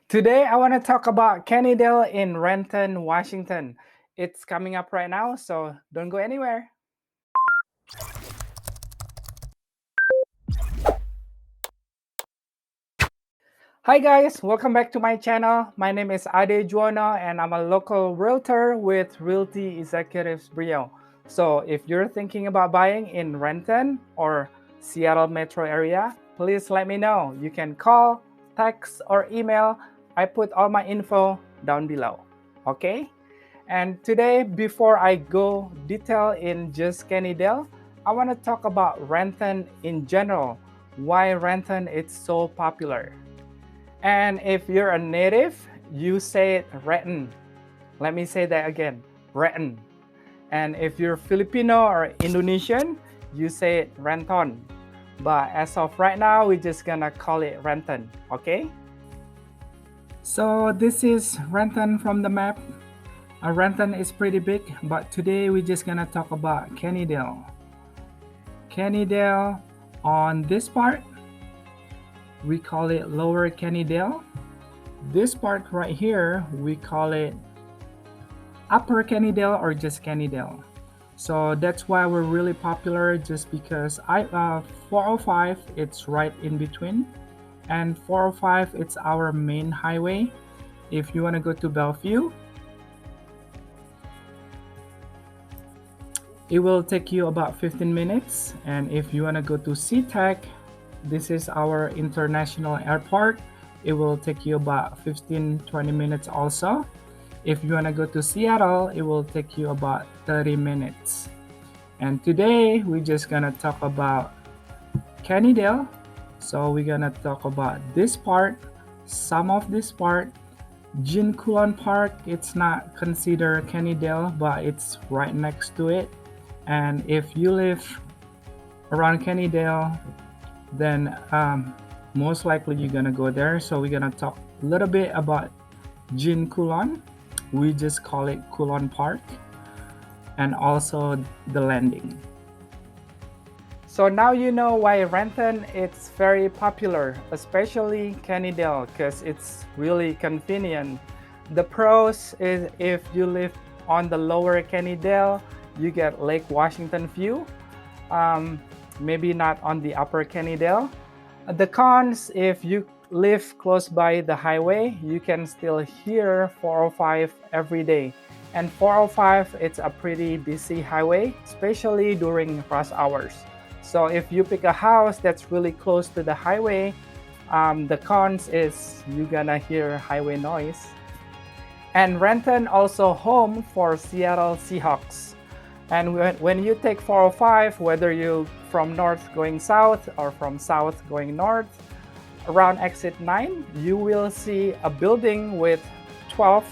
Today, I want to talk about Kennydale in Renton, Washington. It's coming up right now, so don't go anywhere. Hi guys, welcome back to my channel. My name is Ade Juono and I'm a local realtor with Realty Executives Brio. So if you're thinking about buying in Renton or Seattle metro area, please let me know. You can call, text, or email. I put all my info down below. Okay? And today, before I go detail in just Kennydale, I want to talk about Renton in general. Why Renton is so popular. And if you're a native, you say it Renton. Let me say that again, Renton. And if you're Filipino or Indonesian, you say it Renton. But as of right now, we're just gonna call it Renton, okay? So this is Renton from the map. Renton is pretty big, but today we're just gonna talk about Kennydale. Kennydale on this part, we call it Lower Kennydale. This part right here, we call it Upper Kennydale or just Kennydale. So that's why we're really popular, just because 405, it's right in between. And 405, it's our main highway. If you want to go to Bellevue, it will take you about 15 minutes. And if you want to go to SeaTac, this is our international airport. It will take you about 15-20 minutes also. If you want to go to Seattle, it will take you about 30 minutes. And today, we're just going to talk about Kennydale. So we're going to talk about this part, some of this part. Coulon Park, it's not considered Kennydale, but it's right next to it. And if you live around Kennydale, then most likely you're gonna go there. So we're gonna talk a little bit about Coulon. We just call it Coulon Park, and also the landing. So now you know why Renton is very popular, especially Kennydale, because it's really convenient. The pros is if you live on the lower Kennydale, you get Lake Washington view. Maybe not on the upper Kennydale. The cons, if you live close by the highway, you can still hear 405 every day. And 405, it's a pretty busy highway, especially during rush hours. So if you pick a house that's really close to the highway, the cons is you're gonna hear highway noise. And Renton also home for Seattle Seahawks. And when you take 405, whether you from north going south or from south going north, around exit 9, you will see a building with 12,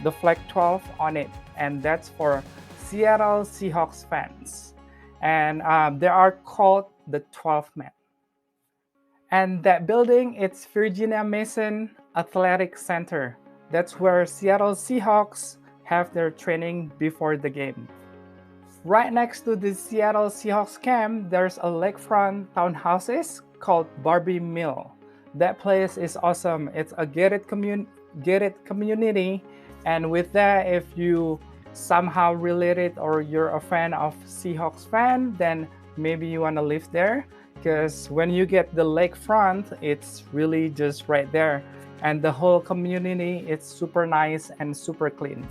the flag 12 on it. And that's for Seattle Seahawks fans. And they are called the 12 Men. And that building, it's Virginia Mason Athletic Center. That's where Seattle Seahawks have their training before the game. Right next to the Seattle Seahawks camp, there's a lakefront townhouses called Barbie Mill. That place is awesome. It's a gated community, and with that, if you somehow related or you're a fan of Seahawks fan, then maybe you want to live there, because when you get the lakefront, it's really just right there, and the whole community is super nice and super clean.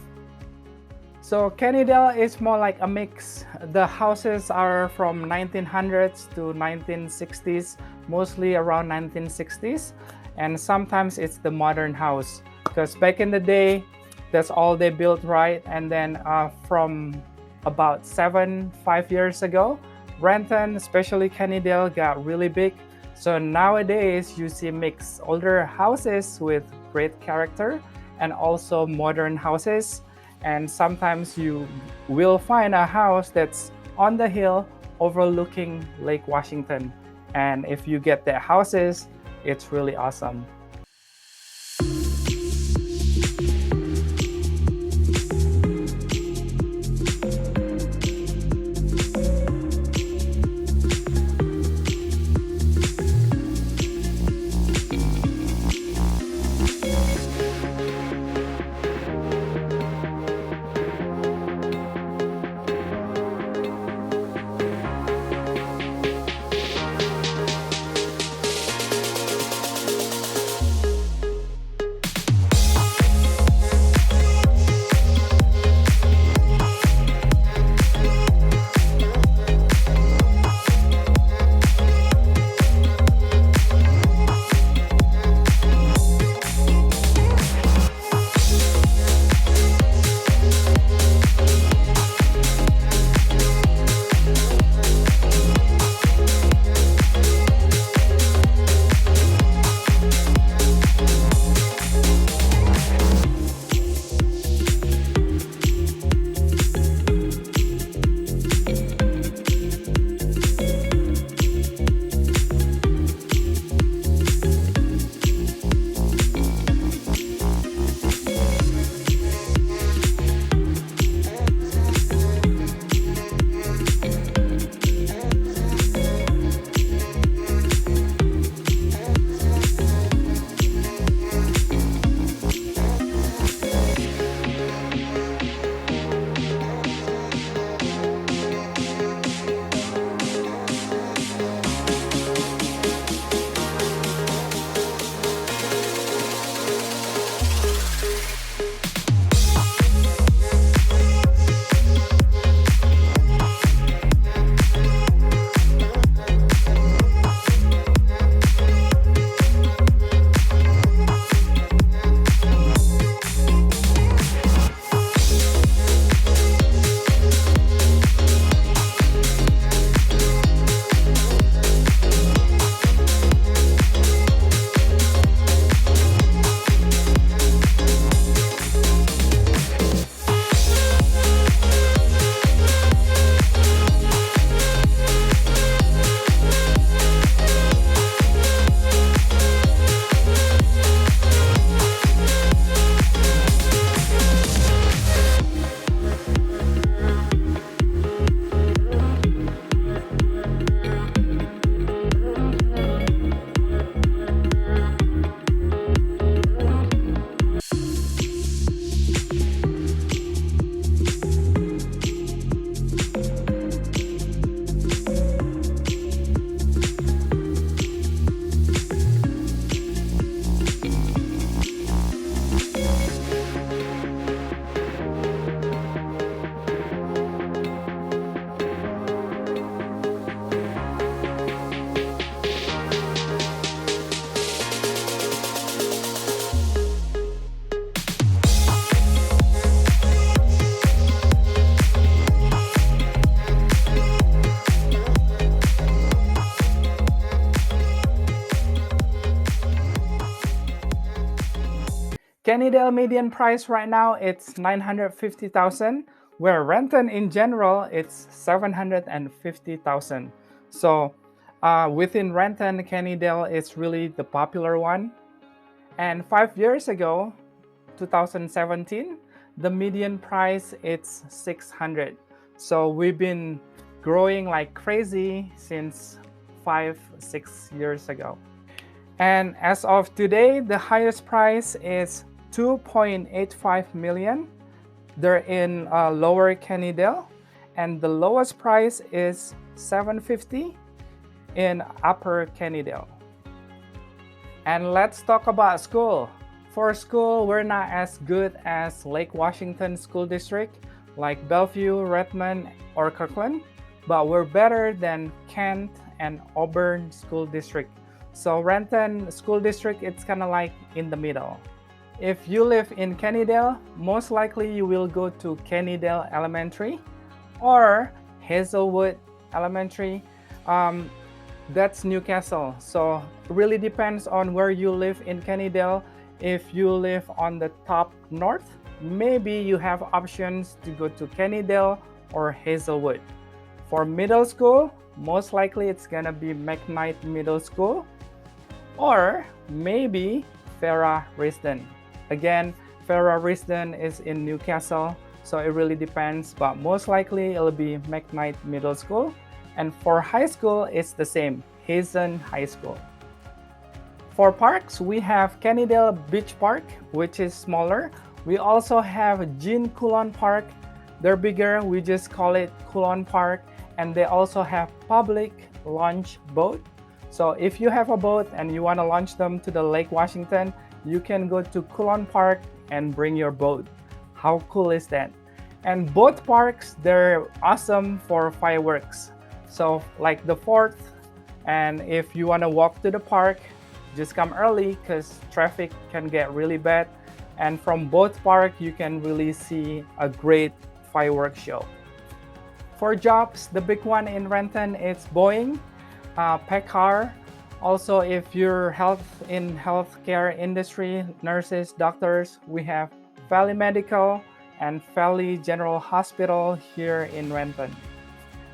So Kennydale is more like a mix. The houses are from 1900s to 1960s, mostly around 1960s, and sometimes it's the modern house, because back in the day, that's all they built, right? And then from about 5 years ago, Renton, especially Kennydale, got really big. So nowadays, you see mixed older houses with great character and also modern houses. And sometimes you will find a house that's on the hill overlooking Lake Washington. And if you get that houses, it's really awesome. Kennydale median price right now it's 950,000, where Renton in general it's 750,000. So within Renton, Kennydale is really the popular one. And 5 years ago, 2017, the median price it's 600. So we've been growing like crazy since 5 6 years ago. And as of today, the highest price is 2.85 million. They're in Lower Kennydale, and the lowest price is 750 in Upper Kennydale. And let's talk about school. For school, we're not as good as Lake Washington School District, like Bellevue, Redmond, or Kirkland, but we're better than Kent and Auburn School District. So Renton School District, it's kind of like in the middle. If you live in Kennydale, most likely you will go to Kennydale Elementary or Hazelwood Elementary. That's Newcastle. So really depends on where you live in Kennydale. If you live on the top north, maybe you have options to go to Kennydale or Hazelwood. For middle school, most likely it's gonna be McKnight Middle School or maybe Farrah Risdon. Again, Farrah Risdon is in Newcastle, so it really depends, but most likely it'll be McKnight Middle School. And for high school, it's the same, Hazen High School. For parks, we have Kennydale Beach Park, which is smaller. We also have Coulon Park. They're bigger, we just call it Coulon Park. And they also have public launch boat. So if you have a boat and you want to launch them to the Lake Washington, you can go to Coulon Park and bring your boat. How cool is that? And both parks, they're awesome for fireworks. So like the 4th, and if you want to walk to the park, just come early because traffic can get really bad. And from both parks, you can really see a great fireworks show. For jobs, the big one in Renton is Boeing, Packard. Also, if you're in healthcare industry, nurses, doctors, we have Valley Medical and Valley General Hospital here in Renton.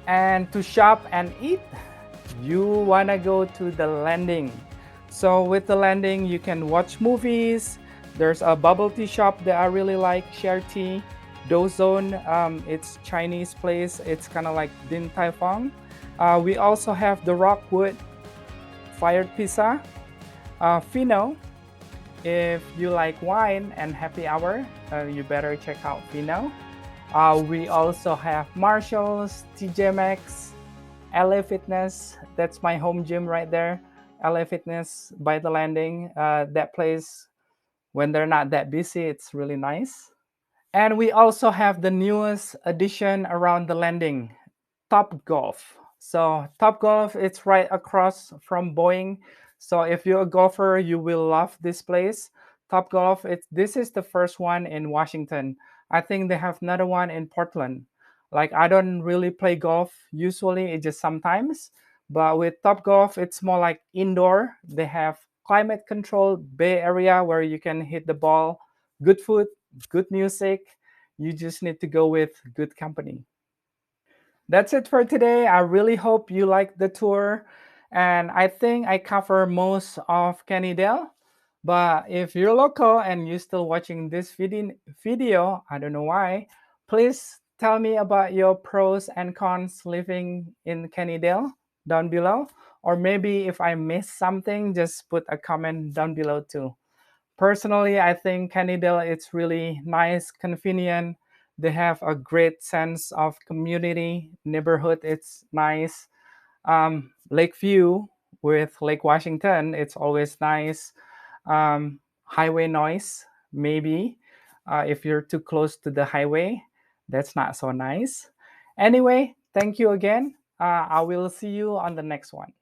And to shop and eat, you wanna go to the Landing. So with the Landing, you can watch movies. There's a bubble tea shop that I really like, Share Tea. Dozone, it's Chinese place. It's kind of like Din Tai Fung. We also have the Rockwood Fired Pizza. Fino, if you like wine and happy hour, you better check out Fino. We also have Marshalls, TJ Maxx, LA Fitness. That's my home gym right there. LA Fitness by the Landing. That place, when they're not that busy, it's really nice. And we also have the newest addition around the Landing, Top Golf. So Top Golf, it's right across from Boeing. So if you're a golfer, you will love this place. Top Golf, this is the first one in Washington. I think they have another one in Portland. Like I don't really play golf usually, it's just sometimes. But with Top Golf, it's more like indoor. They have climate controlled bay area where you can hit the ball, good food, good music. You just need to go with good company. That's it for today. I really hope you liked the tour. And I think I cover most of Kennydale. But if you're local and you're still watching this video, I don't know why, please tell me about your pros and cons living in Kennydale down below. Or maybe if I missed something, just put a comment down below too. Personally, I think Kennydale it's really nice, convenient. They have a great sense of community, neighborhood. It's nice. Lakeview with Lake Washington, it's always nice. Highway noise, maybe. If you're too close to the highway, that's not so nice. Anyway, thank you again. I will see you on the next one.